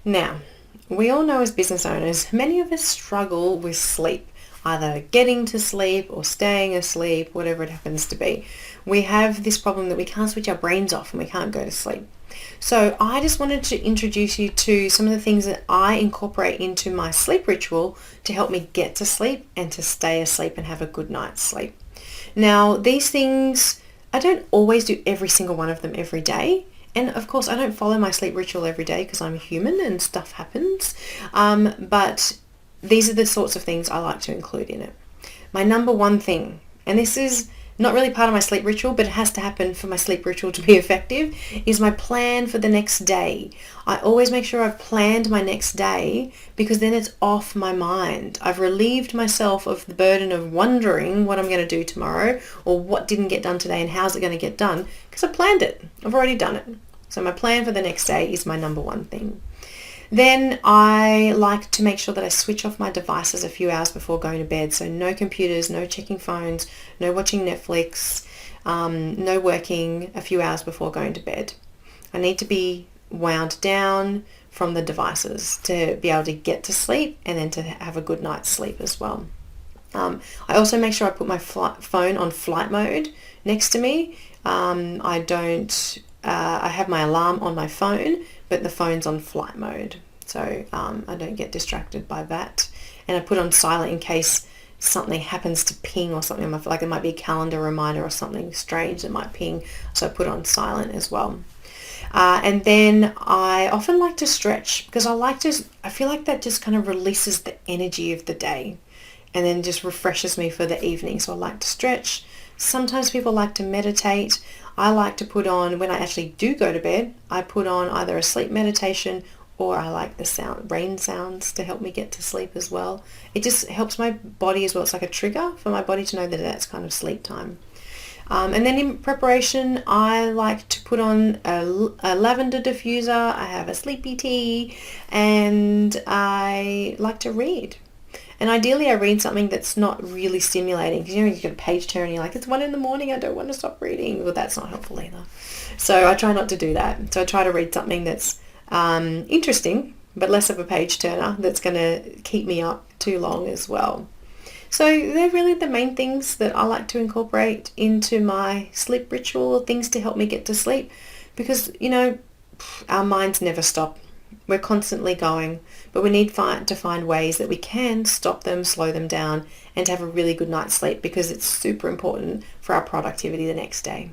Now, we all know as business owners, many of us struggle with sleep, either getting to sleep or staying asleep, whatever it happens to be. We have this problem that we can't switch our brains off and we can't go to sleep. So I just wanted to introduce you to some of the things that I incorporate into my sleep ritual to help me get to sleep and to stay asleep and have a good night's sleep. Now, these things, I don't always do every single one of them every day. And of course, I don't follow my sleep ritual every day because I'm human and stuff happens. But these are the sorts of things I like to include in it. My number one thing, and this is not really part of my sleep ritual, but it has to happen for my sleep ritual to be effective, is my plan for the next day. I always make sure I've planned my next day because then it's off my mind. I've relieved myself of the burden of wondering what I'm going to do tomorrow or what didn't get done today and how's it going to get done because I planned it. I've already done it. So my plan for the next day is my number one thing. Then I like to make sure that I switch off my devices a few hours before going to bed. So no computers, no checking phones, no watching Netflix, no working a few hours before going to bed. I need to be wound down from the devices to be able to get to sleep and then to have a good night's sleep as well. I also make sure I put my phone on flight mode next to me. I have my alarm on my phone, but the phone's on flight mode. So I don't get distracted by that. And I put on silent in case something happens to ping or something on my phone. Like it might be a calendar reminder or something strange that might ping. So I put on silent as well. And then I often like to stretch because I feel like that just kind of releases the energy of the day and then just refreshes me for the evening. So I like to stretch. Sometimes people like to meditate. I like to put on, when I actually do go to bed, I put on either a sleep meditation or I like the rain sounds to help me get to sleep as well. It just helps my body as well. It's like a trigger for my body to know that that's kind of sleep time. And then in preparation, I like to put on a lavender diffuser. I have a sleepy tea and I like to read. And ideally I read something that's not really stimulating because you get a page turn and you're like, it's 1 a.m, I don't want to stop reading. Well, that's not helpful either. So I try not to do that. So I try to read something that's interesting, but less of a page turner that's going to keep me up too long as well. So they're really the main things that I like to incorporate into my sleep ritual, things to help me get to sleep because, our minds never stop. We're constantly going, but we need to find ways that we can stop them, slow them down, and to have a really good night's sleep because it's super important for our productivity the next day.